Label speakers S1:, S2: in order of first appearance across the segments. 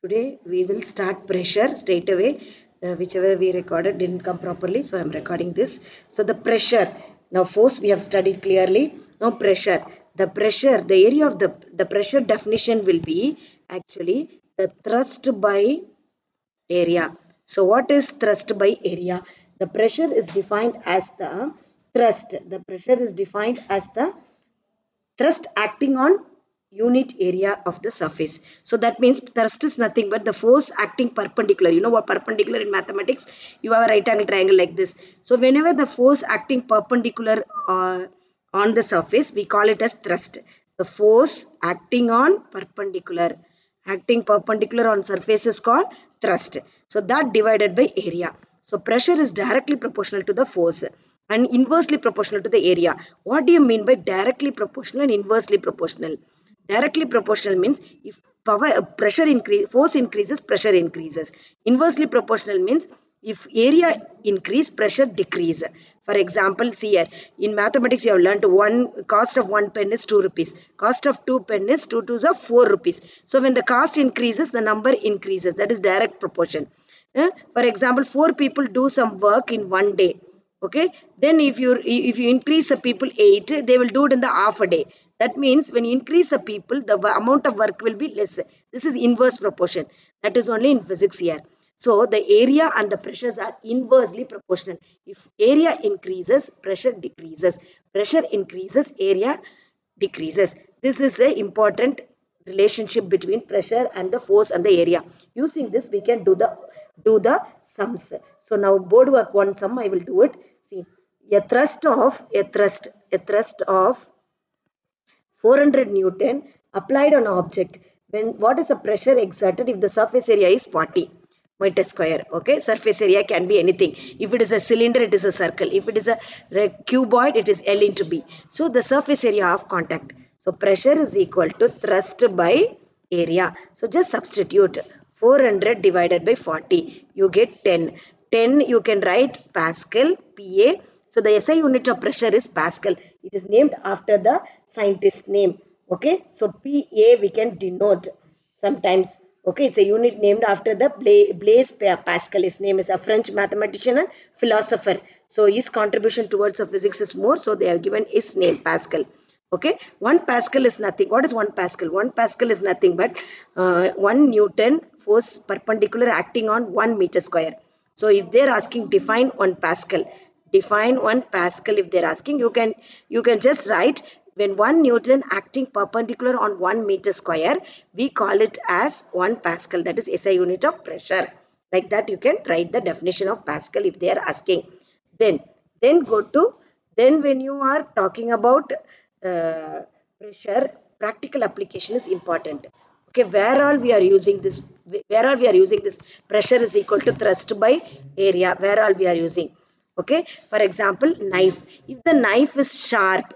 S1: Today we will start pressure straight away. Whichever we recorded didn't come properly, so I'm recording this. So the pressure, now force we have studied clearly. Now pressure. The area of the pressure definition will be actually the thrust by area. So what is thrust by area? The pressure is defined as the thrust. The pressure is defined as the thrust acting on unit area of the surface. So that means thrust is nothing but the force acting perpendicular. You know what perpendicular in mathematics? You have a right angle triangle like this. So whenever the force acting perpendicular on the surface, we call it as thrust. The force acting perpendicular on surface is called thrust. So that divided by area. So pressure is directly proportional to the force and inversely proportional to the area. What do you mean by directly proportional and inversely proportional? Directly proportional means if force increases, pressure increases. Inversely proportional means if area increase, pressure decrease. For example, see here in mathematics you have learned one cost of 1 pen is 2 rupees. Cost of 2 pen is 2 twos are 4 rupees. So when the cost increases, the number increases. That is direct proportion. For example, 4 people do some work in one day. Okay, then if you increase the people 8, they will do it in the half a day. That means when you increase the people, the amount of work will be less. This is inverse proportion. That is only in physics here. So the area and the pressures are inversely proportional. If area increases, pressure decreases. Pressure increases, area decreases. This is a important relationship between pressure and the force and the area. Using this, we can do the sums. So now board work one sum I will do it. See, a thrust of 400 Newton applied on an object. What is the pressure exerted if the surface area is 40 meter square? Okay, surface area can be anything. If it is a cylinder, it is a circle. If it is a cuboid, it is L into B. So the surface area of contact. So pressure is equal to thrust by area. So just substitute 400 divided by 40. You get 10. 10 you can write Pascal, PA. So the SI unit of pressure is Pascal. It is named after the scientist name. Okay. So PA we can denote sometimes. Okay. It's a unit named after the Blaise Pascal. His name is a French mathematician and philosopher. So his contribution towards the physics is more. So they have given his name Pascal. Okay, 1 Pascal is nothing. What is 1 Pascal? 1 Pascal is nothing but 1 Newton force perpendicular acting on 1 meter square. So if they're asking define 1 Pascal, if they're asking, you can just write when 1 Newton acting perpendicular on 1 meter square, we call it as 1 Pascal. That is SI unit of pressure. Like that you can write the definition of Pascal if they are asking. Then when you are talking about pressure, practical application is important. Okay, where all we are using this pressure is equal to thrust by area, where all we are using. Okay, for example, knife. If the knife is sharp,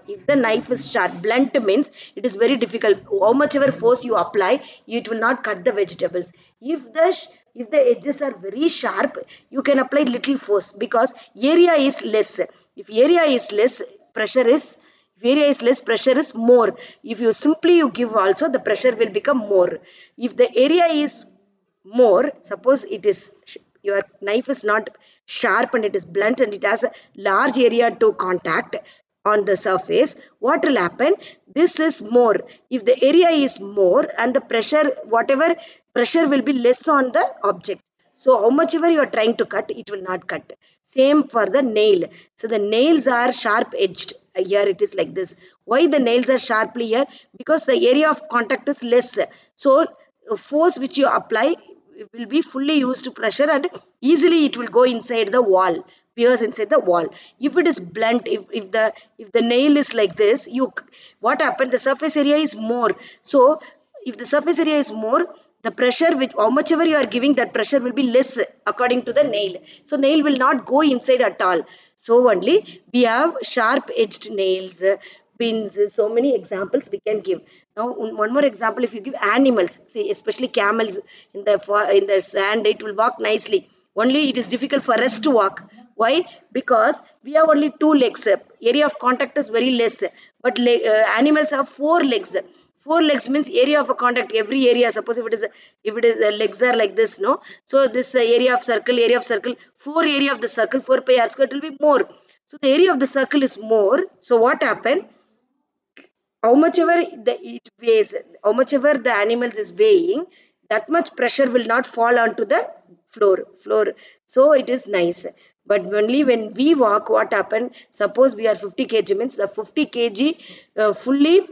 S1: blunt means it is very difficult. How much ever force you apply, it will not cut the vegetables. If the edges are very sharp, you can apply little force because area is less. If area is less, pressure is if area is less, pressure is more. If you give also, the pressure will become more. If the area is more, suppose your knife is not sharp and it is blunt and it has a large area to contact on the surface, what will happen? This is more. If the area is more and the pressure, whatever pressure will be less on the object. So how much ever you are trying to cut, it will not cut. Same for the nail. So the nails are sharp edged. Here it is like this. Why the nails are sharply here? Because the area of contact is less. So force which you apply will be fully used to pressure and easily it will go inside the wall, pierce inside the wall. If it is blunt, if the nail is like this, what happened? The surface area is more. So if the surface area is more, the pressure which how much ever you are giving, that pressure will be less according to the nail. So nail will not go inside at all. So only we have sharp edged nails, pins, so many examples we can give. Now one more example, if you give animals, see especially camels in the sand, it will walk nicely. Only it is difficult for us to walk. Why? Because we have only 2 legs. Area of contact is very less. But animals have 4 legs. 4 legs means area of a contact, every area. Suppose if it is legs are like this, no. So this area of circle, 4 area of the circle, 4 pi r square, it will be more. So the area of the circle is more. So what happened? How much ever it weighs, how much ever the animals is weighing, that much pressure will not fall onto the floor. So it is nice. But only when we walk, what happened? Suppose we are 50 kg means the 50 kg fully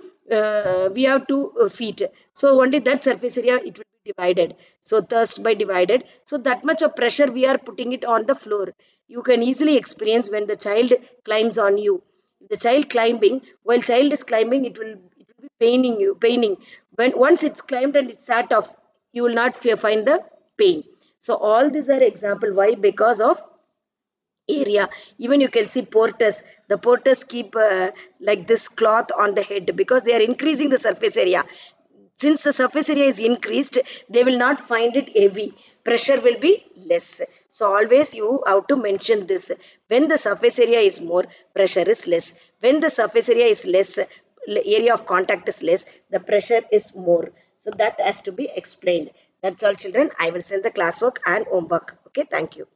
S1: we have 2 feet. So only that surface area it will be divided. So thus by divided. So that much of pressure we are putting it on the floor. You can easily experience when the child climbs on you. The child climbing, while child is climbing, it will be paining. When once it's climbed and it's sat off, you will not find the pain. So all these are example. Why? Because of area. Even you can see porters, the porters keep like this cloth on the head because they are increasing the surface area. Since the surface area is increased, they will not find it heavy, pressure will be less. So always you have to mention this. When the surface area is more, pressure is less. When the surface area is less, area of contact is less, the pressure is more. So that has to be explained. That's all children. I will send the classwork and homework. Okay, thank you.